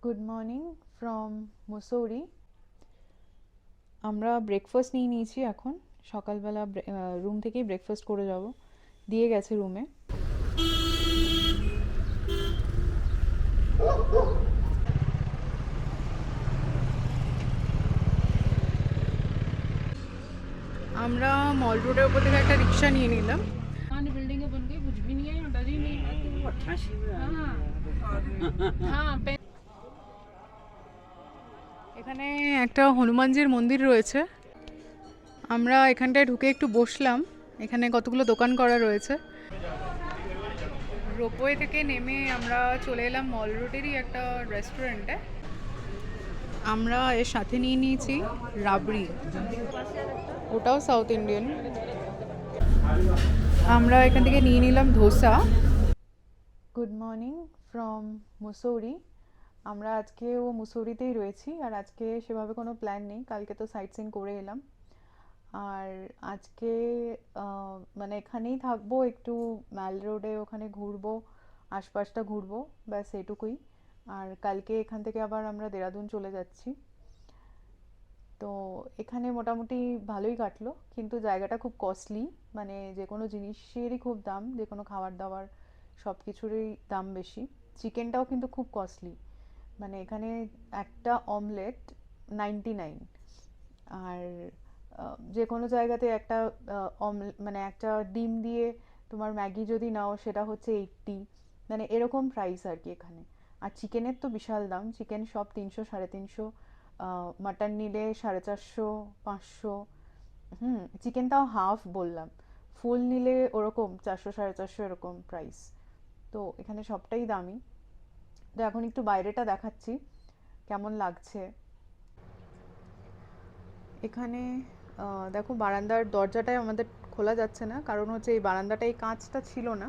Good morning from Mussoorie. আমরা breakfast নিয়ে নিয়েছি এখন। সকালবেলা রুম থেকেই ব্রেকফাস্ট করে যাব, দিয়ে গেছে রুমে। আমরা মল রোডের উপর থেকে একটা রিক্সা নিয়ে নিলাম। बिल्डिंगें बन गई, कुछ भी नहीं है, डर ही नहीं है। এখানে একটা হনুমানজির মন্দির রয়েছে। আমরা এখানটায় ঢুকে একটু বসলাম। এখানে কতগুলো দোকান করা রয়েছে। রোপওয়ে থেকে নেমে আমরা চলে এলাম মল রোডেরই একটা রেস্টুরেন্টে। আমরা এর সাথে নিয়ে নিয়েছি রাবড়ি, ওটাও সাউথ ইন্ডিয়ান। আমরা এখান থেকে নিয়ে নিলাম dosa. Good morning from Mussoorie. আমরা আজকেও মুসৌরিতেই রয়েছি, আর আজকে সেভাবে কোনো প্ল্যান নেই। কালকে তো সাইট সিন করে এলাম, আর আজকে মানে এখানেই থাকবো, একটু ম্যাল রোডে ওখানে ঘুরবো, আশপাশটা ঘুরবো, ব্যাস এটুকুই। আর কালকে এখান থেকে আবার আমরা দেরাদুন চলে যাচ্ছি। তো এখানে মোটামুটি ভালোই কাটলো, কিন্তু জায়গাটা খুব কস্টলি। মানে যে কোনো জিনিসেরই খুব দাম, যে কোনো খাবার দাবার সব কিছুরই দাম বেশি। চিকেনটাও কিন্তু খুব কস্টলি। মানে এখানে একটা অমলেট 99। আর যে কোনো জায়গাতে একটা মানে একটা ডিম দিয়ে তোমার ম্যাগি যদি নাও সেটা হচ্ছে 80। মানে এরকম প্রাইস আর কি এখানে। আর চিকেনের তো বিশাল দাম, চিকেন সব 300 350, মাটন নিলে 450 500। চিকেনটাও হাফ বললাম, ফুল নিলে ওরকম 400 450 এরকম প্রাইস। তো এখানে সবটাই দামি। তো এখন একটু বাইরেটা দেখাচ্ছি কেমন লাগছে। এখানে দেখো, বারান্দার দরজাটাই আমাদের খোলা যাচ্ছে না, কারণ হচ্ছে এই বারান্দাটা, এই কাঁচটা ছিল না,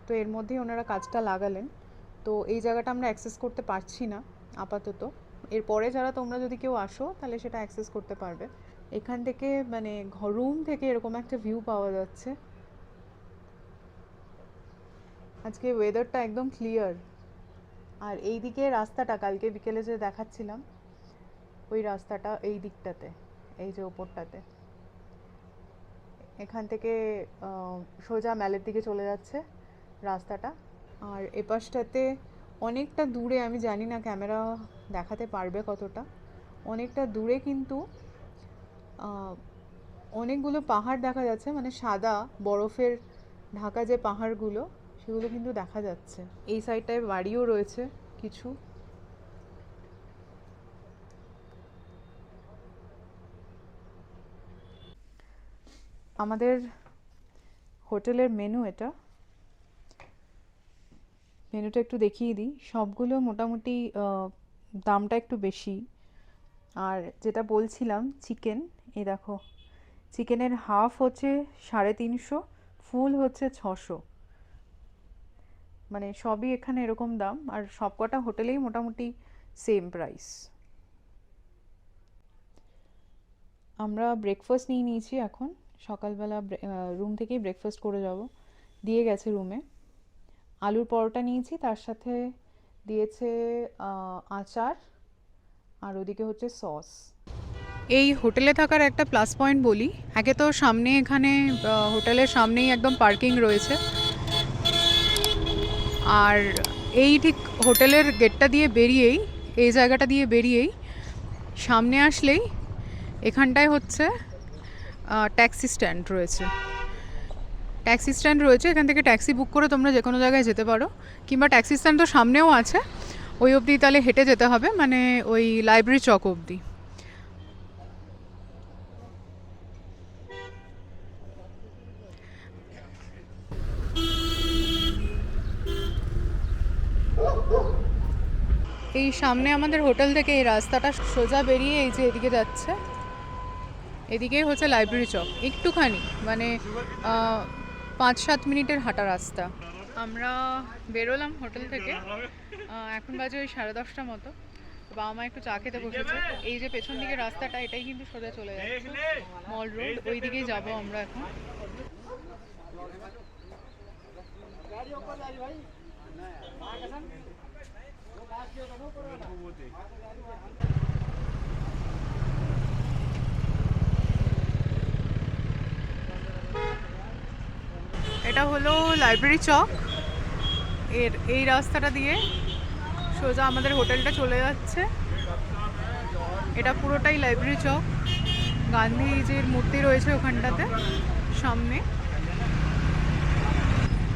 তো এর মধ্যেই ওনারা কাঁচটা লাগালেন। তো এই জায়গাটা আমরা অ্যাক্সেস করতে পারছি না আপাতত। এরপরে যারা তোমরা যদি কেউ আসো তাহলে সেটা অ্যাক্সেস করতে পারবে। এখান থেকে মানে রুম থেকে এরকম একটা ভিউ পাওয়া যাচ্ছে। আজকে ওয়েদারটা একদম ক্লিয়ার। আর এই দিকে রাস্তাটা কালকে বিকেলে যে দেখাচ্ছিলাম, ওই রাস্তাটা এই দিকটাতে, এই যে ওপরটাতে, এখান থেকে সোজা ম্যালের দিকে চলে যাচ্ছে রাস্তাটা। আর এপাশটাতে অনেকটা দূরে, আমি জানি না ক্যামেরা দেখাতে পারবে কতটা, অনেকটা দূরে কিন্তু অনেকগুলো পাহাড় দেখা যাচ্ছে। মানে সাদা বরফের ঢাকা যে পাহাড়গুলো, সেগুলো কিন্তু দেখা যাচ্ছে। এই সাইডটায় বাড়িও রয়েছে কিছু। আমাদের হোটেলের মেনু এটা। মেনুটা একটু দেখিয়ে দিই। সবগুলো মোটামুটি দামটা একটু বেশি। আর যেটা বলছিলাম চিকেন, এই দেখো, চিকেনের হাফ হচ্ছে 350, ফুল হচ্ছে 600। মানে সবই এখানে এরকম দাম, আর সবকটা হোটেলেই মোটামুটি সেম প্রাইস। আমরা ব্রেকফাস্ট নিয়ে নিয়েছি এখন। সকালবেলা রুম থেকেই ব্রেকফাস্ট করে যাব, দিয়ে গেছে রুমে। আলুর পরোটা নিয়েছি, তার সাথে দিয়েছে আচার, আর ওদিকে হচ্ছে সস। এই হোটেলে থাকার একটা প্লাস পয়েন্ট বলি, একে তো সামনে এখানে হোটেলের সামনেই একদম পার্কিং রয়েছে। আর এই ঠিক হোটেলের গেটটা দিয়ে বেরিয়েই, এই জায়গাটা দিয়ে বেরিয়েই সামনে আসলেই এখানটায় হচ্ছে ট্যাক্সি স্ট্যান্ড রয়েছে। ট্যাক্সি স্ট্যান্ড রয়েছে, এখান থেকে ট্যাক্সি বুক করে তোমরা যে কোনো জায়গায় যেতে পারো, কিংবা ট্যাক্সি স্ট্যান্ড তো সামনেও আছে, ওই অবধি তাহলে হেঁটে যেতে হবে, মানে ওই লাইব্রেরি চক অবধি। এই সামনে আমাদের হোটেল থেকে এই রাস্তাটা সোজা বেরিয়ে এই যে এদিকে যাচ্ছে, এদিকেই হচ্ছে লাইব্রেরি চক। একটুখানি মানে 5-7 মিনিটের হাঁটা রাস্তা। আমরা বেরোলাম হোটেল থেকে, এখন বাজে ওই 10:30 মতো। বাবা মা একটু চা খেতে বসেছে। এই যে পেছন দিকে রাস্তাটা, এটাই কিন্তু সোজা চলে যাচ্ছে মল রোড, ওই দিকেই যাবো আমরা এখন। এটা হলো লাইব্রেরি চক। এই রাস্তাটা দিয়ে সোজা আমাদের হোটেলটা চলে যাচ্ছে। এটা পুরোটাই লাইব্রেরি চক। গান্ধীজির মূর্তি রয়েছে ওখানটাতে সামনে।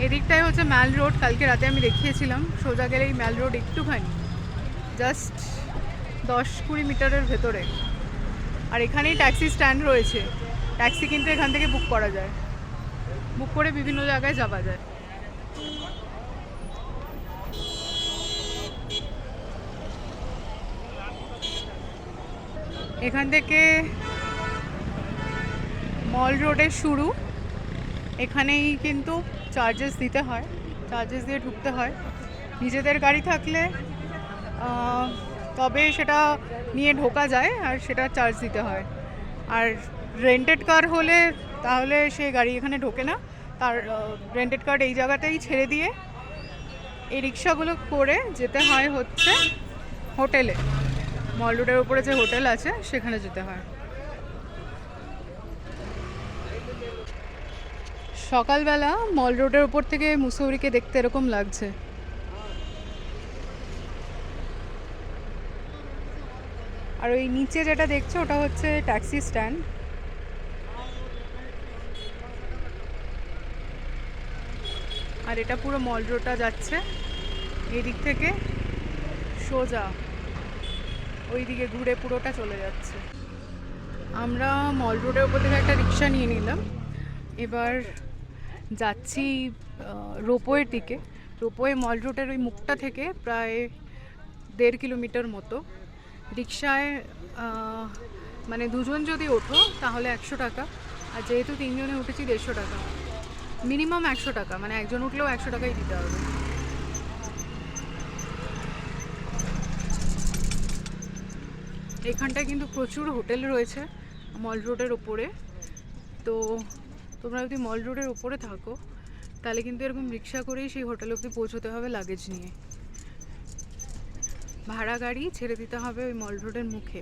এদিকটাই হচ্ছে ম্যাল রোড। কালকে রাতে আমি দেখিয়েছিলাম। সোজা গেলেই ম্যাল রোড একটুখানি, জাস্ট 10-20 মিটারের ভেতরে। আর এখানেই ট্যাক্সি স্ট্যান্ড রয়েছে। ট্যাক্সি কিন্তু এখান থেকে বুক করা যায়, বুক করে বিভিন্ন জায়গায় যাওয়া যায়। এখান থেকে মল রোডের শুরু। এখানেই কিন্তু চার্জেস দিতে হয়, চার্জেস দিয়ে ঢুকতে হয়। নিজেদের গাড়ি থাকলে তবে সেটা নিয়ে ঢোকা যায়, আর সেটা চার্জ দিতে হয়। আর রেন্টেড কার হলে তাহলে সে গাড়ি এখানে ঢোকে না। তার রেন্টেড কার এই জায়গাতেই ছেড়ে দিয়ে এই রিক্সাগুলো করে যেতে হয় হচ্ছে হোটেলে। মল রোডের উপরে যে হোটেল আছে সেখানে যেতে হয়। সকালবেলা মল রোডের উপর থেকে মুসৌরিকে দেখতে এরকম লাগছে। আর ওই নিচে যেটা দেখছো ওটা হচ্ছে ট্যাক্সি স্ট্যান্ড। আর এটা পুরো মল রোডটা যাচ্ছে এই দিক থেকে সোজা ওই দিকে ঘুরে পুরোটা চলে যাচ্ছে। আমরা মল রোডের উপর থেকে একটা রিক্সা নিয়ে নিলাম। এবার যাচ্ছি রোপওয়ের দিকে। রোপওয়ে মল রোডের ওই মুখটা থেকে প্রায় 1.5 কিলোমিটার মতো। রিক্সায় মানে দুজন যদি ওঠো তাহলে 100 টাকা, আর যেহেতু 3 জনে উঠেছি 150 টাকা, মিনিমাম 100 টাকা, মানে একজন উঠলেও 100 টাকাই দিতে হবে। এখানটায় কিন্তু প্রচুর হোটেল রয়েছে মল রোডের ওপরে। তো তোমরা যদি মল রোডের ওপরে থাকো তাহলে কিন্তু এরকম রিক্সা করেই সেই হোটেল অবধি পৌঁছতে হবে লাগেজ নিয়ে। ভাড়া গাড়ি ছেড়ে দিতে হবে ওই মল রোডের মুখে।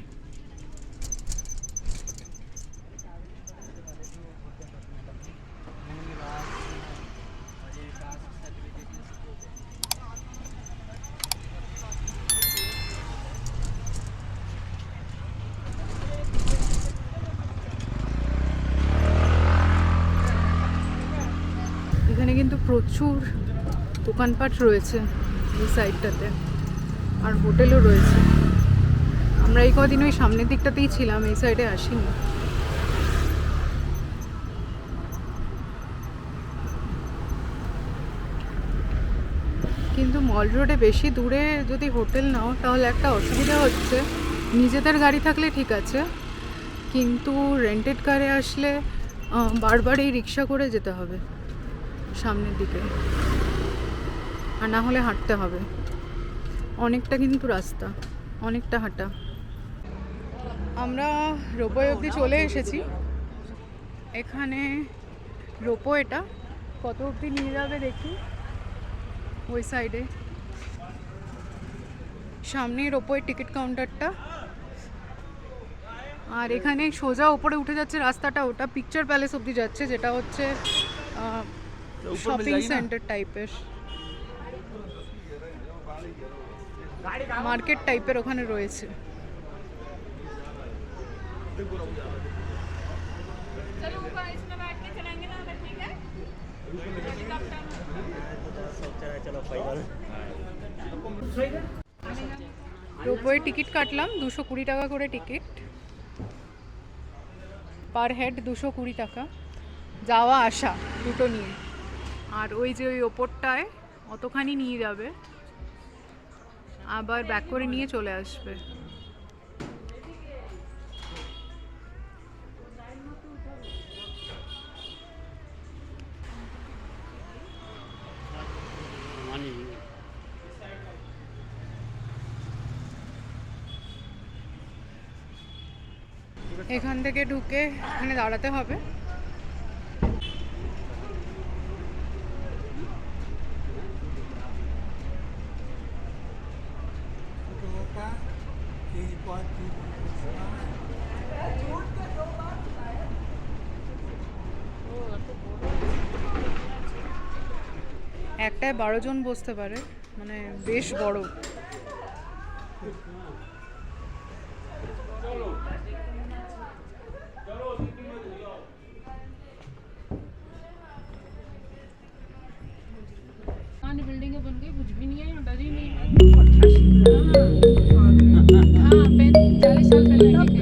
এখানে কিন্তু প্রচুর দোকানপাট রয়েছে এই সাইডটাতে, আর হোটেলও রয়েছে। আমরা এই কদিন ওই সামনের দিকটাতেই ছিলাম, এই সাইডে আসিনি। কিন্তু মল রোডে বেশি দূরে যদি হোটেল নাও তাহলে একটা অসুবিধা হচ্ছে, নিজেদের গাড়ি থাকলে ঠিক আছে, কিন্তু রেন্টেড কারে আসলে বারবার এই রিক্সা করে যেতে হবে সামনের দিকে, আর না হলে হাঁটতে হবে। অনেকটা কিন্তু রাস্তা, অনেকটা হাঁটা। আমরা রোপওয়ে অবধি চলে এসেছি। এখানে রোপওয়েটা কত অবধি নিয়ে যাবে দেখি। ওই সাইডে সামনেই রোপওয়ে টিকিট কাউন্টারটা। আর এখানে সোজা উপরে উঠে যাচ্ছে রাস্তাটা, ওটা পিকচার প্যালেস অবধি যাচ্ছে, যেটা হচ্ছে শপিং সেন্টার টাইপের, মার্কেট টাইপের ওখানে রয়েছে। রোপওয়ে টিকিট কাটলাম, 220 টাকা করে টিকিট পার হেড, 220 টাকা যাওয়া আসা দুটো নিয়ে। আর ওই যে ওই ওপরটায় অতখানি নিয়ে যাবে, আবার ব্যাক করে নিয়ে চলে আসবে। এখান থেকে ঢুকে এখানে দাঁড়াতে হবে। একটায় 12 জন বসতে পারে, মানে বেশ বড়। बिल्डिंग बन गई, कुछ भी नहीं है, डर ही नहीं है। हाँ, 40 साल पहले के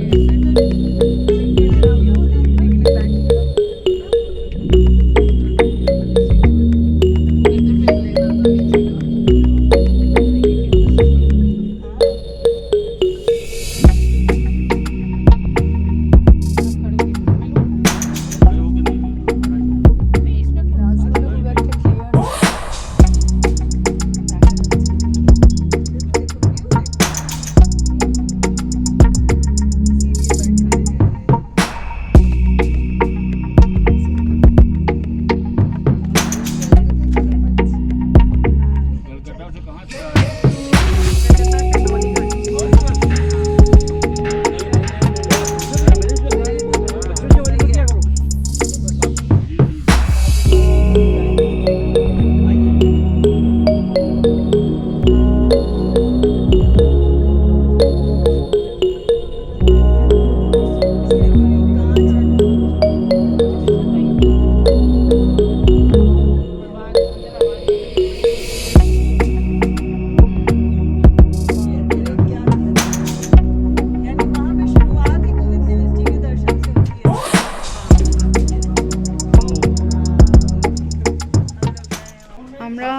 আমরা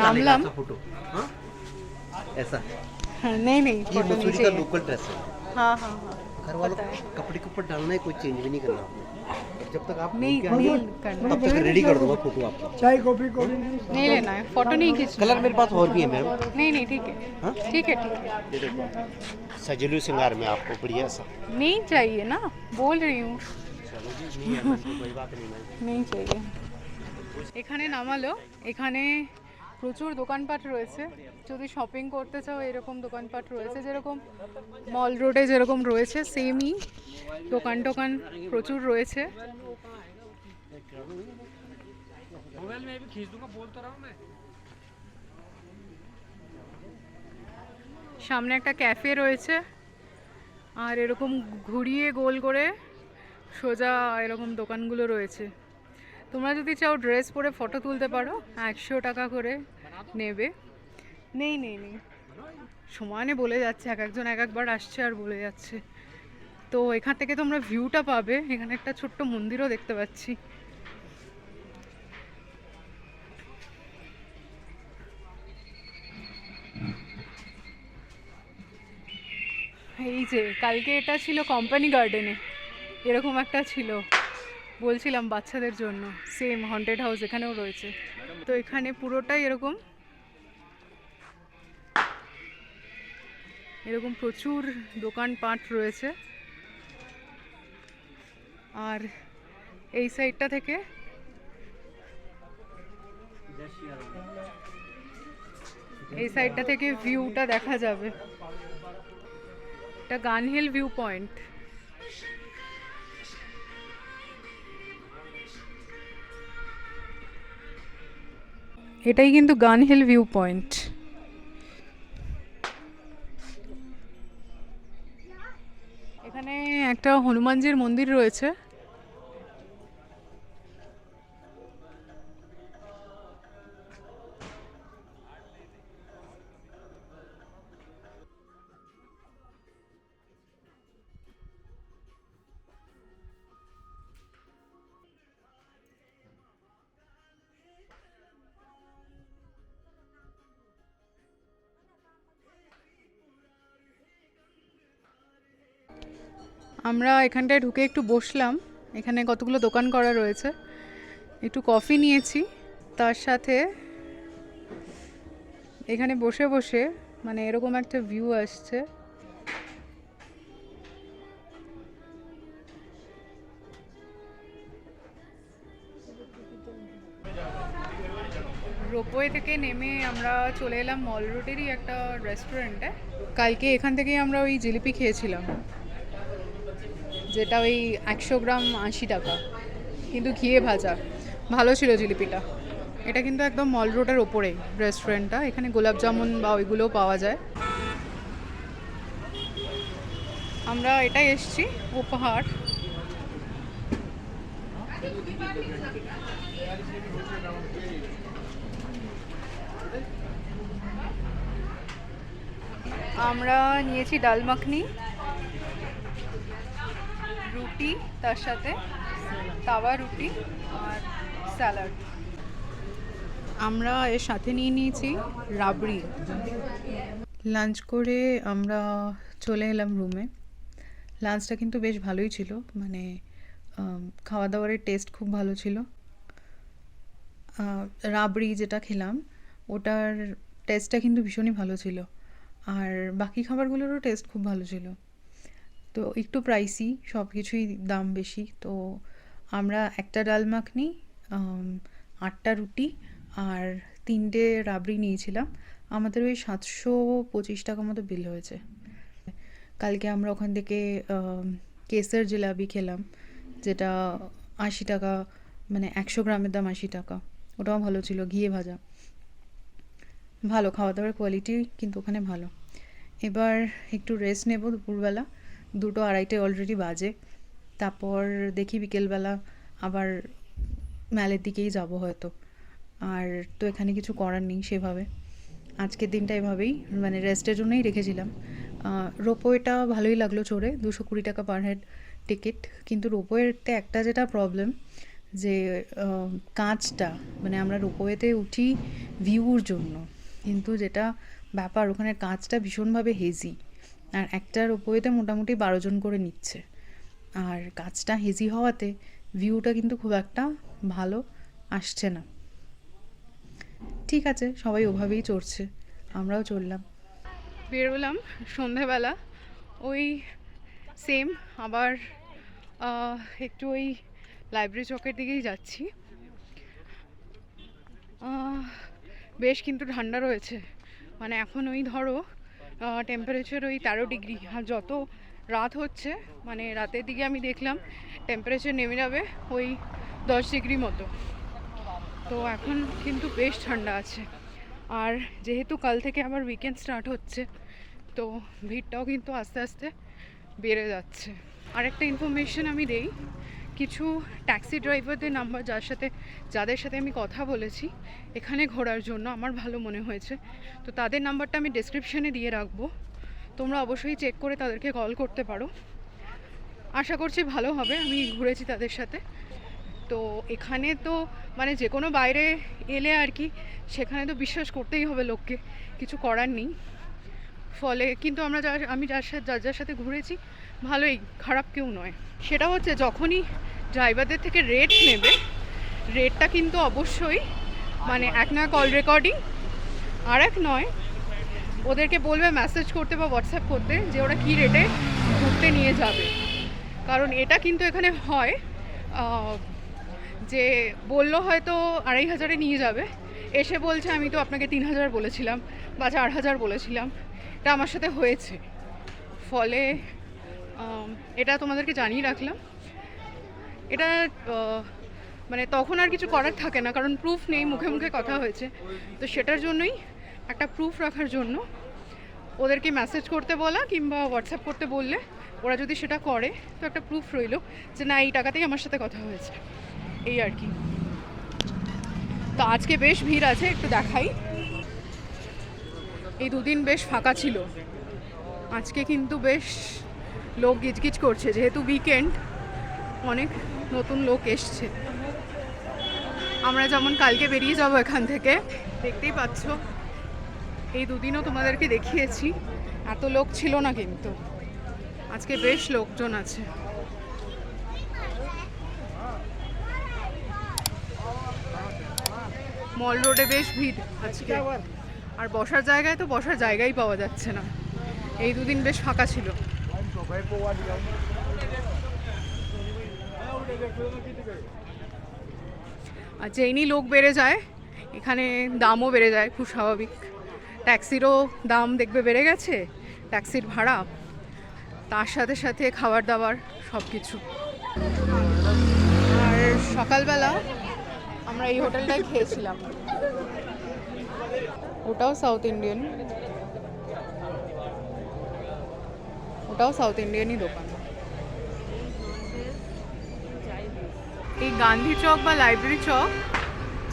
নামলাম। फोटो हाँ ऐसा हाँ, नहीं नहीं, ये फोटो नहीं मसूरी का चाहिए। लोकल ड्रेस है। हाँ हाँ हाँ, घर वालों पता को है। कपड़े के ऊपर डालना है, कोई चेंज भी नहीं करना आपको। और जब तक आप नहीं घूम के आ नहीं जाओ, करना, तब तक रेडी कर दूंगा फोटो आपको। नहीं लेना है, फोटो नहीं खींचना। कलर मेरे पास और भी है मैम। नहीं नहीं, ठीक है हाँ? ठीक है ठीक है। ये देखो सजेलू श्रृंगार में आपको बढ़िया सा। नहीं चाहिए ना, बोल रही हूँ चलो जी नहीं है मैम, तो कोई बात नहीं मैम। নেই চাইয়ে। এখানে নামালো, এখানে প্রচুর দোকানপাট রয়েছে। যদি শপিং করতে চাও এরকম দোকানপাট রয়েছে, যেরকম মল রোডে যেরকম রয়েছে সেমই দোকান টোকান প্রচুর রয়েছে। সামনে একটা ক্যাফে রয়েছে, আর এরকম ঘুরিয়ে গোল করে সোজা এরকম দোকানগুলো রয়েছে। তোমরা যদি চাও ড্রেস পরে ফটো তুলতে পারো, 100 টাকা করে নেবে। নেই নেই নেই, সমানে বলে যাচ্ছে, এক একজন এক একবার আসছে আর বলে যাচ্ছে। তো এখান থেকে তোমরা ভিউটা পাবে। এখানে একটা ছোট্ট মন্দিরও দেখতে পাচ্ছি। এই যে কালকে এটা ছিল কোম্পানি গার্ডেনে, এরকম একটা ছিল, বলছিলাম বাচ্চাদের জন্য। সেম হন্টেড হাউস এখানেও রয়েছে। তো এখানে পুরোটাই এরকম এরকম প্রচুর দোকানপাট রয়েছে। আর এই সাইডটা থেকে ভিউটা দেখা যাবে। এটা গানহিল ভিউ পয়েন্ট। এটাই কিন্তু গানহিল ভিউ পয়েন্ট। এখানে একটা হনুমানজির মন্দির রয়েছে। আমরা এখানটায় ঢুকে একটু বসলাম। এখানে কতগুলো দোকান করা রয়েছে, একটু কফি নিয়েছি। তার সাথে এখানে বসে বসে মানে এরকম একটা ভিউ আসছে। ওই থেকে নেমে আমরা চলে এলাম মল রোডেরই একটা রেস্টুরেন্টে। কালকে এখান থেকেই আমরা ওই জিলিপি খেয়েছিলাম, যেটা ওই 100 গ্রাম 80 টাকা, কিন্তু ঘিয়ে ভাজা। ভালো ছিল জিলিপিটা। এটা কিন্তু একদম মল রোডের ওপরেই রেস্টুরেন্টটা। এখানে গোলাপ জামুন বা ওইগুলোও পাওয়া যায়। আমরা এটাই এসছি, উপহার। আমরা নিয়েছি ডাল মাখনি, রুটি, তার সাথে তাওয়া রুটি আর স্যালাড। আমরা এর সাথে নিয়ে নিয়েছি রাবড়ি। লাঞ্চ করে আমরা চলে এলাম রুমে। লাঞ্চটা কিন্তু বেশ ভালোই ছিল, মানে খাওয়া দাওয়ারের টেস্ট খুব ভালো ছিল। রাবড়ি যেটা খেলাম ওটার টেস্টটা কিন্তু ভীষণই ভালো ছিল, আর বাকি খাবারগুলোরও টেস্ট খুব ভালো ছিল। তো একটু প্রাইসি, সব কিছুই দাম বেশি। তো আমরা একটা ডাল মাখনি, 8টা রুটি আর 3টে রাবড়ি নিয়েছিলাম। আমাদের ওই 725 টাকা মতো বিল হয়েছে। কালকে আমরা ওখান থেকে কেসের জিলাপি খেলাম, যেটা 80 টাকা, মানে 100 গ্রামের দাম 80 টাকা। ওটাও ভালো ছিল, ঘিয়ে ভাজা। ভালো খাওয়া দাওয়ার কোয়ালিটি কিন্তু ওখানে ভালো। এবার একটু রেস্ট নেব দুপুরবেলা, 2-2:30 অলরেডি বাজে। তারপর দেখি বিকেলবেলা আবার ম্যালের দিকেই যাব হয়তো। আর তো এখানে কিছু করার নেই সেভাবে। আজকের দিনটা এভাবেই মানে রেস্টের জন্যই রেখেছিলাম। রোপওয়েটা ভালোই লাগলো চড়ে, 220 টাকা পার হেড টিকিট। কিন্তু রোপওয়েতে একটা যেটা প্রবলেম, যে কাঁচটা, মানে আমরা রোপওয়েতে উঠি ভিউর জন্য, কিন্তু যেটা ব্যাপার ওখানে কাঁচটা ভীষণভাবে হেজি। আর একটা রোপওয়েতে মোটামুটি 12 জন করে নিচ্ছে, আর কাঁচটা হেজি হওয়াতে ভিউটা কিন্তু খুব একটা ভালো আসছে না। ঠিক আছে, সবাই ওভাবেই চড়ছে, আমরাও চড়লাম। বেরোলাম সন্ধেবেলা, ওই সেম আবার একটু ওই লাইব্রেরি চকের দিকেই যাচ্ছি। বেশ কিন্তু ঠান্ডা রয়েছে, মানে এখন ওই ধরো টেম্পারেচার ওই 13 ডিগ্রি। আর যত রাত হচ্ছে, মানে রাতের দিকে আমি দেখলাম টেম্পারেচার নেমে যাবে ওই 10 ডিগ্রি মতো। তো এখন কিন্তু বেশ ঠান্ডা আছে। আর যেহেতু কাল থেকে আবার উইকেন্ড স্টার্ট হচ্ছে, তো ভিড়টাও কিন্তু আস্তে আস্তে বেড়ে যাচ্ছে। আরেকটা ইনফরমেশন আমি দেই, কিছু ট্যাক্সি ড্রাইভারদের নাম্বার যাদের সাথে আমি কথা বলেছি এখানে ঘোরার জন্য, আমার ভালো মনে হয়েছে। তো তাদের নাম্বারটা আমি ডেসক্রিপশানে দিয়ে রাখবো, তোমরা অবশ্যই চেক করে তাদেরকে কল করতে পারো। আশা করছি ভালো হবে, আমি ঘুরেছি তাদের সাথে। তো এখানে তো মানে যে কোনো বাইরে এলে আর কি, সেখানে তো বিশ্বাস করতেই হবে লোককে, কিছু করার নেই। ফলে কিন্তু আমি যার সাথে ঘুরেছি ভালোই, খারাপ কেউ নয়। সেটা হচ্ছে যখনই ড্রাইভারদের থেকে রেট নেবে, রেটটা কিন্তু অবশ্যই মানে এক নয় কল রেকর্ডিং, আর এক নয় ওদেরকে বলবে মেসেজ করতে বা হোয়াটসঅ্যাপ করতে যে ওরা কী রেটে ঘুরতে নিয়ে যাবে। কারণ এটা কিন্তু এখানে হয় যে বললো হয়তো 2500-এ নিয়ে যাবে, এসে বলছে আমি তো আপনাকে 3000 বলেছিলাম বা 4000 বলেছিলাম। এটা আমার সাথে হয়েছে, ফলে এটা তোমাদেরকে জানিয়ে রাখলাম। এটা মানে তখন আর কিছু করার থাকে না, কারণ প্রুফ নেই, মুখে মুখে কথা হয়েছে। তো সেটার জন্যই একটা প্রুফ রাখার জন্য ওদেরকে মেসেজ করতে বলা কিংবা হোয়াটসঅ্যাপ করতে বললে ওরা যদি সেটা করে, তো একটা প্রুফ রইলো যে না এই টাকাতেই আমার সাথে কথা হয়েছে, এই আর কি। তো আজকে বেশ ভিড় আছে, একটু দেখাই। এই দুদিন বেশ ফাঁকা ছিল, আজকে কিন্তু বেশ লোক গিজগিজ করছে, যেহেতু উইকেন্ড অনেক নতুন লোক এসছে। আমরা যেমন কালকে বেরিয়ে যাব এখান থেকে, দেখতেই পাচ্ছ এই দুদিনও তোমাদেরকে দেখিয়েছি, এত লোক ছিল না, কিন্তু আজকে বেশ লোকজন আছে। মল রোডে বেশ ভিড় আজকে, আর বসার জায়গায় তো বসার জায়গাই পাওয়া যাচ্ছে না। এই দুদিন বেশ ফাঁকা ছিল। আর যেইনি লোক বেড়ে যায় এখানে দামও বেড়ে যায়, খুব স্বাভাবিক। ট্যাক্সিরও দাম দেখবে বেড়ে গেছে, ট্যাক্সির ভাড়া, তার সাথে সাথে খাবার দাবার সব কিছু। আর সকালবেলা আমরা এই হোটেলটায় খেয়েছিলাম, ওটাও সাউথ ইন্ডিয়ান, ওটাও সাউথ ইন্ডিয়ানই দোকান। এই গান্ধী চক বা লাইব্রেরি চক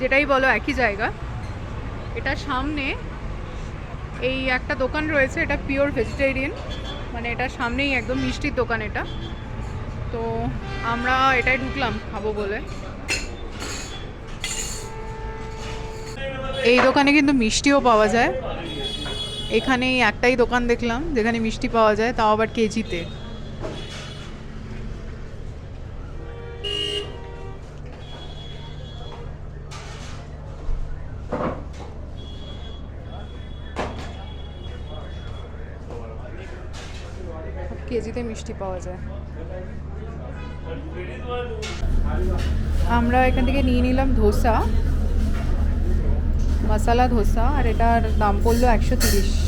যেটাই বলো একই জায়গা, এটা সামনে এই একটা দোকান রয়েছে, এটা পিওর ভেজিটেরিয়ান, মানে এটা সামনেই একদম মিষ্টির দোকান এটা। তো আমরা এটাই ঢুকলাম খাবো বলে। এই দোকানে কিন্তু মিষ্টিও পাওয়া যায়, এখানে এই একটাই দোকান দেখলাম যেখানে মিষ্টি পাওয়া যায়, তাও আবার কেজিতে। কেজিতে মিষ্টি পাওয়া যায়। আমরা এখান থেকে নিয়ে নিলাম ধোসা, মশালা ধোসা, আর এটার দাম পড়লো 130।